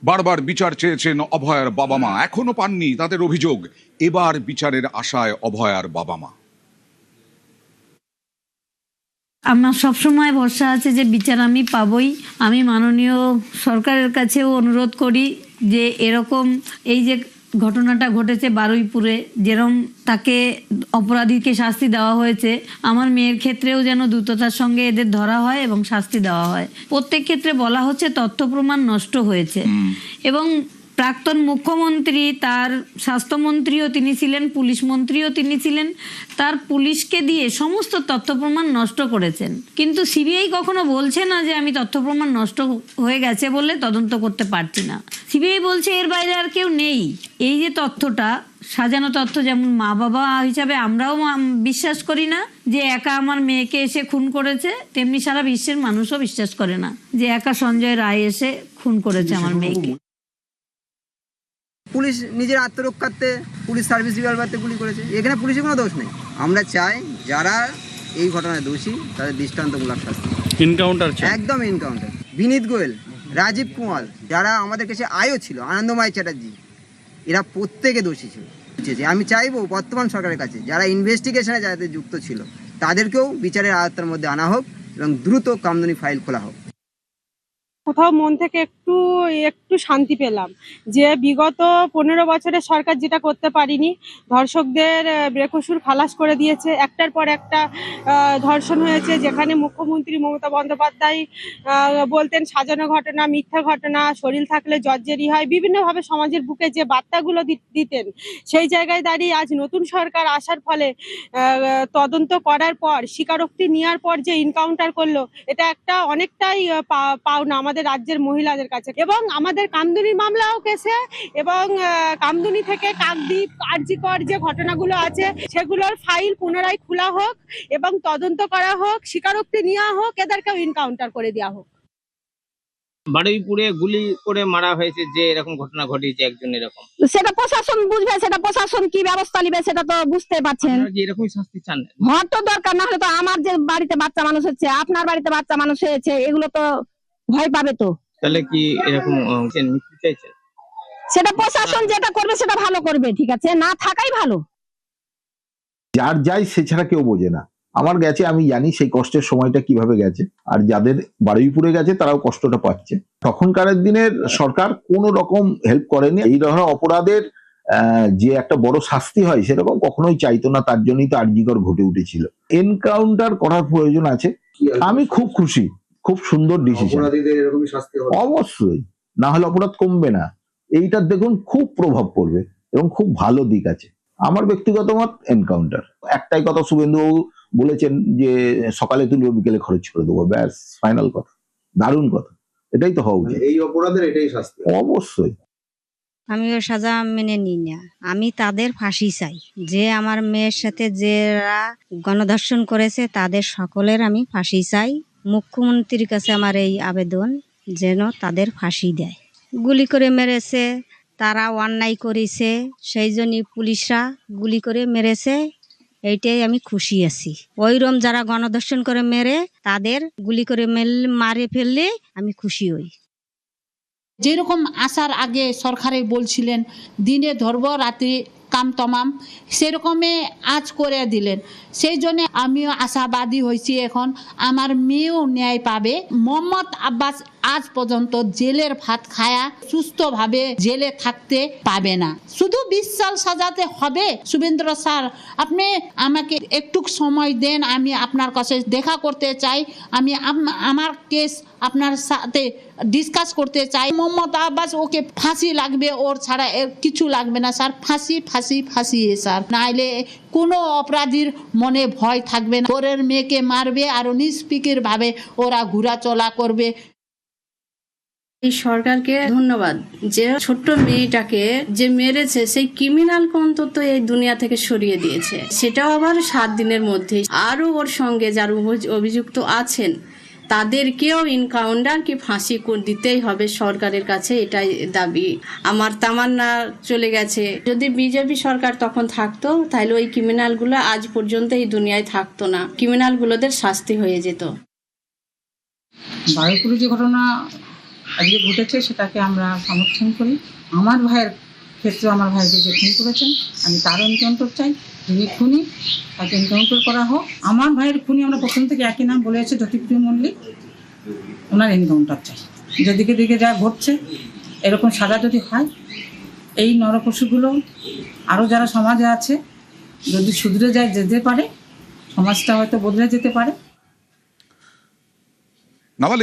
বারবার বিচার চেয়েছেন অভয়ার বাবা মা, এখনো পাননি। তাদের অভিযোগ, এবার বিচারের আশায় অভয়ার বাবা মা। আমার সবসময় ভরসা আছে যে বিচার আমি পাবই। আমি মাননীয় সরকারের কাছেও অনুরোধ করি যে এরকম এই যে ঘটনাটা ঘটেছে বারুইপুরে, যেরকম তাকে অপরাধীকে শাস্তি দেওয়া হয়েছে, আমার মেয়ের ক্ষেত্রেও যেন দ্রুততার সঙ্গে এদের ধরা হয় এবং শাস্তি দেওয়া হয়। প্রত্যেক ক্ষেত্রে বলা হচ্ছে তথ্য প্রমাণ নষ্ট হয়েছে এবং প্রাক্তন মুখ্যমন্ত্রী, তার স্বাস্থ্যমন্ত্রীও তিনি ছিলেন, পুলিশ মন্ত্রীও তিনি ছিলেন, তার পুলিশকে দিয়ে সমস্ত তথ্য প্রমাণ নষ্ট করেছেন। কিন্তু সিবিআই কখনো বলছে না যে আমি তথ্য প্রমাণ নষ্ট হয়ে গেছে বলে তদন্ত করতে পারছি না। সিবিআই বলছে এর বাইরে আর কেউ নেই। এই যে তথ্যটা সাজানো তথ্য, যেমন মা বাবা হিসাবে আমরাও বিশ্বাস করি না যে একা আমার মেয়েকে এসে খুন করেছে, তেমনি সারা বিশ্বের মানুষও বিশ্বাস করে না যে একা সঞ্জয় রায় এসে খুন করেছে আমার মেয়েকে। পুলিশ নিজের আত্মরক্ষার্থে পুলিশ সার্ভিস রিভলভারতে গুলি করেছে, এখানে পুলিশের কোনো দোষ নেই। আমরা চাই যারা এই ঘটনায় দোষী তাদের দৃষ্টান্তমূলক শাস্তি। এনকাউন্টার একদম এনকাউন্টার। বিনীত গোয়েল, রাজীব কুমার, যারা আমাদের কাছে আয়ও ছিল, আনন্দময় চ্যাটার্জি, এরা প্রত্যেকে দোষী ছিল। আমি চাইবো বর্তমান সরকারের কাছে যারা ইনভেস্টিগেশনে যাদের যুক্ত ছিল তাদেরকেও বিচারের আওতার মধ্যে আনা হোক এবং দ্রুত কামদুনি ফাইল খোলা হোক। কোথাও মন থেকে একটু শান্তি পেলাম যে বিগত 15 বছরে সরকার যেটা করতে পারিনি, ধর্ষকদের বেকসুর খালাস করে দিয়েছে। একটার পর একটা ধর্ষণ হয়েছে, যেখানে মুখ্যমন্ত্রী মমতা বন্দ্যোপাধ্যায় বলতেন সাজানো ঘটনা, মিথ্যা ঘটনা, শরীর থাকলে জর্জরি হয়, বিভিন্নভাবে সমাজের বুকে যে বার্তাগুলো দিতেন, সেই জায়গায় দাঁড়িয়ে আজ নতুন সরকার আসার ফলে তদন্ত করার পর, স্বীকারোক্তি নেওয়ার পর যে এনকাউন্টার করলো, এটা একটা অনেকটাই পাওনা আমাদের রাজ্যের মহিলাদের কাছে। এবং আমাদের কামদুনির মামলাও কেসে, এবং কামদুনি থেকে কাকদ্বীপ, আরজিকর যে ঘটনাগুলো আছে সেগুলোর ফাইল পুনরায় খোলা হোক এবং তদন্ত করা হোক, স্বীকারোক্তি নেওয়া হোক, এদেরকেও এনকাউন্টার করে দেওয়া হোক। বারুইপুরে গুলি করে মারা হয়েছে, যে এরকম ঘটনা ঘটিয়েছে একজন, এরকম সেটা প্রশাসন বুঝবে, সেটা প্রশাসন কি ব্যবস্থা নেবে সেটা তো বুঝতে পারছেন। যে এরকম শাস্তি চান হওয়ার তো দরকার, না হলে তো আমার যে বাড়িতে বাচ্চা মানুষ হচ্ছে, আপনার বাড়িতে বাচ্চা মানুষ হয়েছে, এগুলো তো ভয় পাবে। তো তাহলে কি এরকম মৃত্যু চাইছেন? সেটা প্রশাসন যেটা করবে সেটা ভালো করবে, ঠিক আছে, না থাকাই ভালো। যার যাই সে ছাড়া কেউ বোঝে না। আমার গেছে, আমি জানি সেই কষ্টের সময়টা কিভাবে গেছে, আর যাদের বারুইপুরে গেছে তারাও কষ্টটা পাচ্ছে। তখনকার দিনের সরকার কোনো রকম হেল্প করেনি। এই ধরনের অপরাধের যে একটা বড় শাস্তি হয় সেরকম কখনোই চাইতো না, তার জন্যই তো আরজিকর ঘটে উঠেছিল। এনকাউন্টার করার প্রয়োজন আছে। আমি খুব খুশি, খুব সুন্দর ডিসিশন। অবশ্যই, না হলে অপরাধ কমবে না। এইটার দেখুন খুব প্রভাব পড়বে এবং খুব ভালো দিক আছে। আমার ব্যক্তিগত মত এনকাউন্টার। একটাই কথা শুভেন্দুবাবু বলেছেন যে সকালে তুলবো বিকেলে খরচ করে দেবো, ব্যাস, ফাইনাল কথা। দারুণ কথা, এটাই তো হওয়া উচিত। এই অপরাধের এটাই শাস্তি। অবশ্যই। আমিও সাজা মেনে নিই না, আমি তাদের ফাঁসি চাই। যে আমার মেয়ের সাথে যারা গণধর্ষণ করেছে তাদের সকলের আমি ফাঁসি চাই। মুখ্যমন্ত্রীর কাছে আমার এই আবেদন যেন তাদের ফাঁসি দেয়। গুলি করে মেরেছে, তারা অন্যায় করেছে, সেই জন্যই পুলিশরা গুলি করে মেরেছে, এইটাই আমি খুশি আছি। ওইরকম যারা গণধর্ষণ করে মেরে তাদের গুলি করে মারে ফেললে আমি খুশি হই। যেরকম আসার আগে সরকারে বলছিলেন দিনে ধরবো রাত্রি কাম তমাম, সেরকমই আজ করে দিলেন। সেই জন্য আমিও আশাবাদী হয়েছি, এখন আমার মেয়েও ন্যায় পাবে। মোহাম্মদ আব্বাস আজ পর্যন্ত জেলের ভাত খায়া সুস্থভাবে জেলে থাকতে পাবে না। শুধু 20 সাল সাজাতে হবে। শুভেন্দ্র স্যার, আপনি আমাকে একটু সময় দেন, আমি আপনার কাছে দেখা করতে চাই, আমি আমার কেস আপনার সাথে ডিসকাস করতে চাই। মোহাম্মদ আব্বাস, ওকে ফাঁসি লাগবে, ওর ছাড়া কিছু লাগবে না স্যার। ফাঁসি ফাঁসি ফাঁসি স্যার, নাইলে কোনো অপরাধীর মনে ভয় থাকবে না। ওরের মেয়েকে মারবে আর নিষ্পিকের ভাবে ওরা ঘোরাচলা করবে। এই সরকারকে ধন্যবাদ যে ছোট্ট মেয়েটাকে যে মেরেছে সেই ক্রিমিনালকে অন্তত এই দুনিয়া থেকে সরিয়ে দিয়েছে, সেটাও আবার 7 দিনের মধ্যে। আরও ওর সঙ্গে যারা অভিযুক্ত আছেন তাদেরকেও এনকাউন্টার কি ফাঁসি দিতেই হবে সরকারের কাছে, এটাই দাবি আমার। তামান্না চলে গেছে, যদি বিজেপি সরকার তখন থাকতো তাহলে ওই ক্রিমিনালগুলো আজ পর্যন্ত এই দুনিয়ায় থাকতো না, ক্রিমিনালগুলোদের শাস্তি হয়ে যেত। বারুইপুরে যে ঘটনা আজকে ঘটেছে সেটাকে আমরা সমর্থন করি। আমার ভাইয়ের ক্ষেত্রে আমার ভাইকে যে খুন করেছেন আমি তার এনকাউন্টার চাই, যিনি খুনি তাকে এনকাউন্টার করা হোক। আমার ভাইয়ের খুনি আমরা প্রথম থেকে একই নাম বলে আছি, জ্যোতিপ্রিয় মল্লিক, ওনার এনকাউন্টার চাই। যেদিকে দিকে যা ঘটছে এরকম সাজা যদি হয়, এই নরপশুগুলো আরও যারা সমাজে আছে যদি শুধরে যায় যেতে পারে, সমাজটা হয়তো বদলে যেতে পারে। নাবালিকা